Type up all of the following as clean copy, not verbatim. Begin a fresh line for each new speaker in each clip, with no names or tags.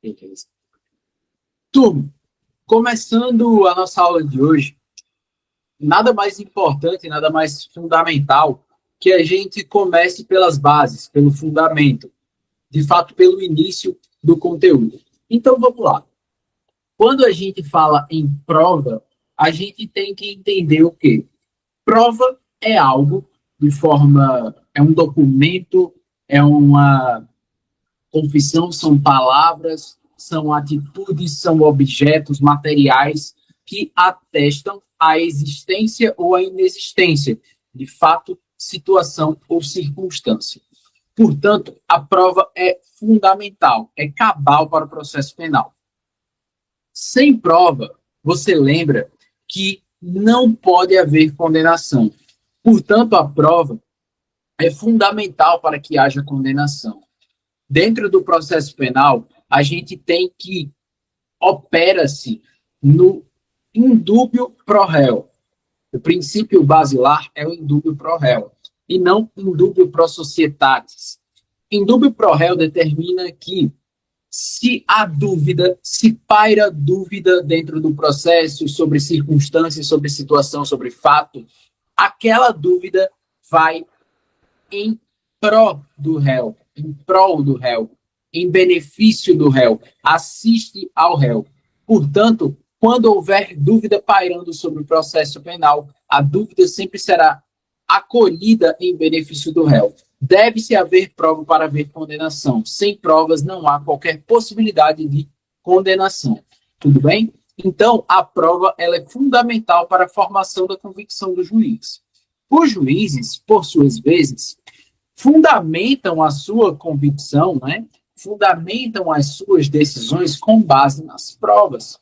Beleza. Turma, começando a nossa aula de hoje, nada mais importante, nada mais fundamental que a gente comece pelas bases, pelo fundamento, de fato, pelo início do conteúdo. Então, vamos lá. Quando a gente fala em prova, a gente tem que entender o quê? Prova é algo é um documento, é uma confissão, são palavras, são atitudes, são objetos materiais que atestam a existência ou a inexistência de fato, situação ou circunstância. Portanto, a prova é fundamental, é cabal para o processo penal. Sem prova, você lembra que não pode haver condenação. Portanto, a prova é fundamental para que haja condenação. Dentro do processo penal, a gente tem que opera-se no indúbio pro réu. O princípio basilar é o indúbio pro réu, e não indúbio pro societatis. Indúbio pro réu determina que se há dúvida, se paira dúvida dentro do processo sobre circunstâncias, sobre situação, sobre fato, aquela dúvida vai em pró do réu, em prol do réu, em benefício do réu, assiste ao réu. Portanto, quando houver dúvida pairando sobre o processo penal, a dúvida sempre será acolhida em benefício do réu. Deve-se haver prova para haver condenação. Sem provas não há qualquer possibilidade de condenação. Tudo bem? Então, a prova ela é fundamental para a formação da convicção do juiz. Os juízes, por suas vezes, fundamentam a sua convicção, né? Fundamentam as suas decisões com base nas provas.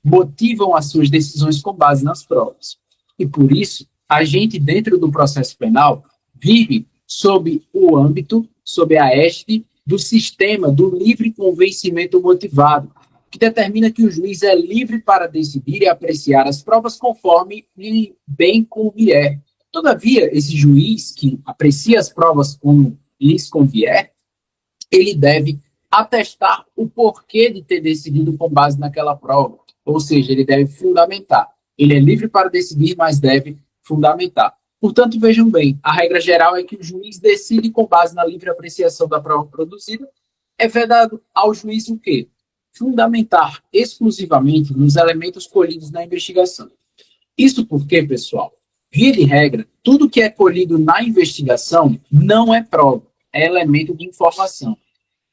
Motivam as suas decisões com base nas provas. E por isso, a gente, dentro do processo penal, vive sob o âmbito, sob a égide do sistema do livre convencimento motivado, que determina que o juiz é livre para decidir e apreciar as provas conforme lhe bem convier. Todavia, esse juiz que aprecia as provas como lhes convier, ele deve atestar o porquê de ter decidido com base naquela prova. Ou seja, ele deve fundamentar. Ele é livre para decidir, mas deve fundamentar. Portanto, vejam bem, a regra geral é que o juiz decide com base na livre apreciação da prova produzida. É vedado ao juiz o quê? Fundamentar exclusivamente nos elementos colhidos na investigação. Isso porque, pessoal, via de regra, tudo que é colhido na investigação não é prova, é elemento de informação.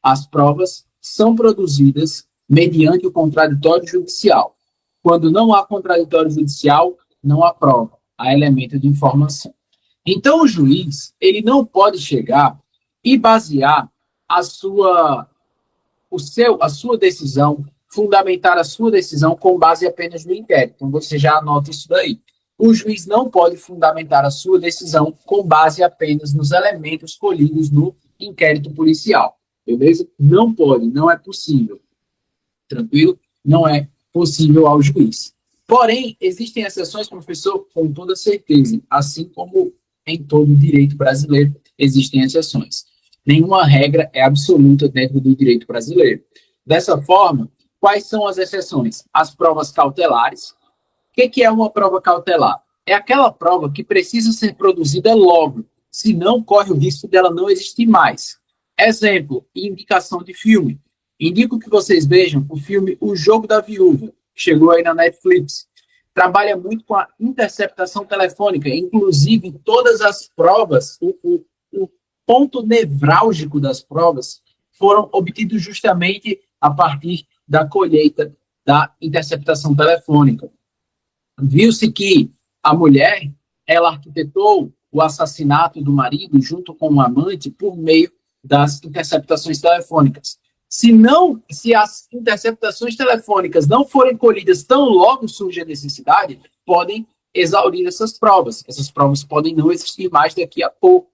As provas são produzidas mediante o contraditório judicial. Quando não há contraditório judicial, não há prova, há elemento de informação. Então, o juiz, ele não pode chegar e basear a sua decisão, fundamentar a sua decisão com base apenas no inquérito. Então, você já anota isso daí. O juiz não pode fundamentar a sua decisão com base apenas nos elementos colhidos no inquérito policial. Beleza? Não pode, não é possível. Tranquilo? Não é possível ao juiz. Porém, existem exceções, professor, com toda certeza. Assim como em todo o direito brasileiro, existem exceções. Nenhuma regra é absoluta dentro do direito brasileiro. Dessa forma, quais são as exceções? As provas cautelares. O que é uma prova cautelar? É aquela prova que precisa ser produzida logo, senão corre o risco dela não existir mais. Exemplo, indicação de filme. Indico que vocês vejam o filme O Jogo da Viúva, que chegou aí na Netflix. Trabalha muito com a interceptação telefônica, inclusive todas as provas, o ponto nevrálgico das provas foram obtidos justamente a partir da colheita da interceptação telefônica. Viu-se que a mulher, ela arquitetou o assassinato do marido junto com o amante por meio das interceptações telefônicas. Se as interceptações telefônicas não forem colhidas tão logo surge a necessidade, podem exaurir essas provas. Essas provas podem não existir mais daqui a pouco.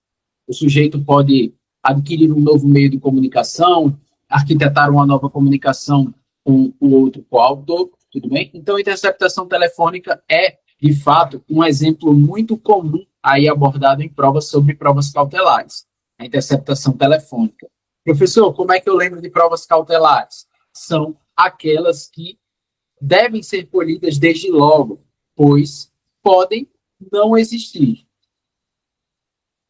O sujeito pode adquirir um novo meio de comunicação, arquitetar uma nova comunicação com o outro coautor, tudo bem? Então, a interceptação telefônica é, de fato, um exemplo muito comum aí abordado em provas sobre provas cautelares, a interceptação telefônica. Professor, como é que eu lembro de provas cautelares? são aquelas que devem ser colhidas desde logo, pois podem não existir.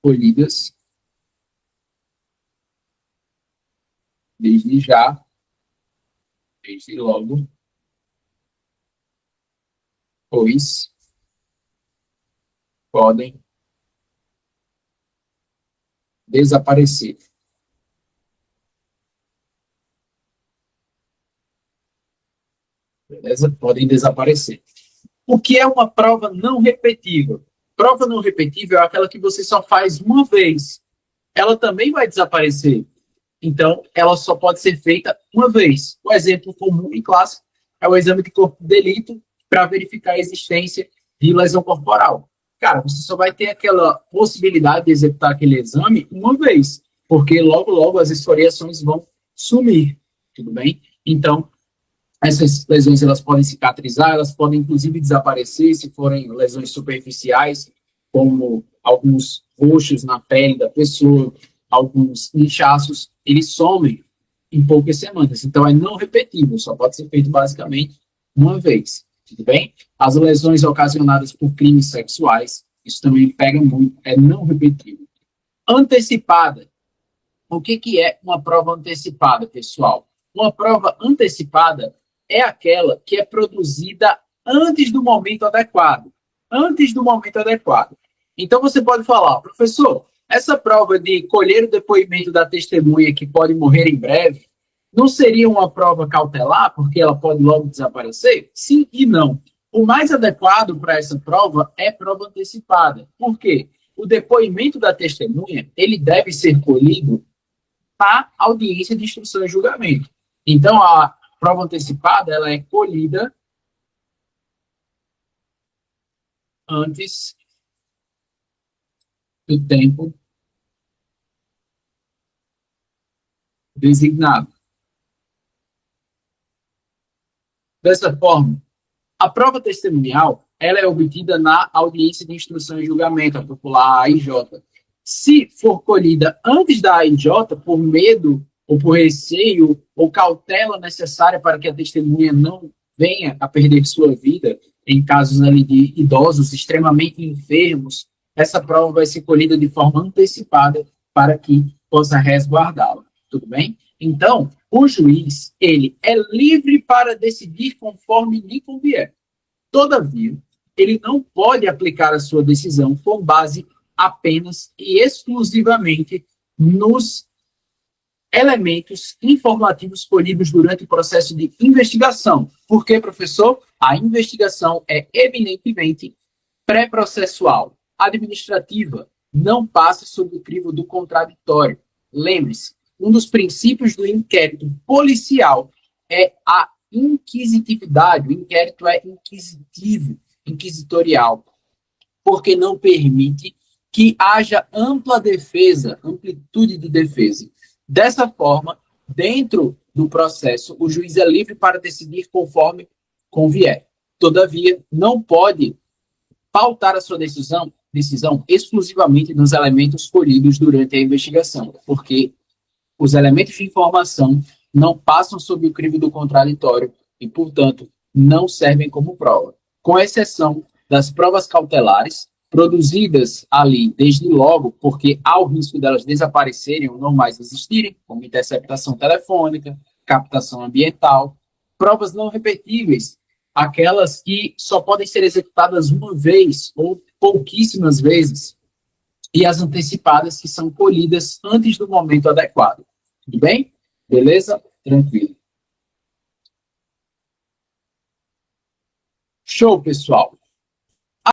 Colhidas desde já, desde logo, pois podem desaparecer. Beleza? Podem desaparecer. O que é uma prova não repetível? Prova não repetível é aquela que você só faz uma vez. Ela também vai desaparecer. Então, ela só pode ser feita uma vez. O exemplo comum em classe é o exame de corpo de delito para verificar a existência de lesão corporal. Cara, você só vai ter aquela possibilidade de executar aquele exame uma vez, porque logo, logo as escoriações vão sumir, tudo bem? Então, essas lesões elas podem cicatrizar, elas podem inclusive desaparecer se forem lesões superficiais, como alguns roxos na pele da pessoa, alguns inchaços, eles somem em poucas semanas. Então é não repetível, só pode ser feito basicamente uma vez. Tudo bem? As lesões ocasionadas por crimes sexuais, isso também pega muito, é não repetível. Antecipada. O que é uma prova antecipada, pessoal? Uma prova antecipada é aquela que é produzida antes do momento adequado. Antes do momento adequado. Então você pode falar, professor, essa prova de colher o depoimento da testemunha que pode morrer em breve, não seria uma prova cautelar, porque ela pode logo desaparecer? Sim e não. O mais adequado para essa prova é prova antecipada. Por quê? O depoimento da testemunha, ele deve ser colhido na audiência de instrução e julgamento. Então, a prova antecipada ela é colhida antes do tempo designado. Dessa forma, a prova testemunial ela é obtida na audiência de instrução e julgamento, a popular AIJ. Se for colhida antes da AIJ, por medo ou por receio ou cautela necessária para que a testemunha não venha a perder sua vida, em casos ali de idosos extremamente enfermos, essa prova vai ser colhida de forma antecipada para que possa resguardá-la. Tudo bem? Então, o juiz, ele é livre para decidir conforme lhe convier. Todavia, ele não pode aplicar a sua decisão com base apenas e exclusivamente nos elementos informativos colhidos durante o processo de investigação. Por quê, professor? A investigação é eminentemente pré-processual. Administrativa não passa sob o crivo do contraditório. Lembre-se, um dos princípios do inquérito policial é a inquisitividade. O inquérito é inquisitivo, inquisitorial, porque não permite que haja ampla defesa, amplitude de defesa. Dessa forma, dentro do processo, o juiz é livre para decidir conforme convier. Todavia, não pode pautar a sua decisão exclusivamente nos elementos colhidos durante a investigação, porque os elementos de informação não passam sob o crivo do contraditório e, portanto, não servem como prova, com exceção das provas cautelares, produzidas ali desde logo, porque há o risco delas desaparecerem ou não mais existirem, como interceptação telefônica, captação ambiental, provas não repetíveis, aquelas que só podem ser executadas uma vez ou pouquíssimas vezes, e as antecipadas que são colhidas antes do momento adequado. Tudo bem? Beleza? Tranquilo. Show, pessoal.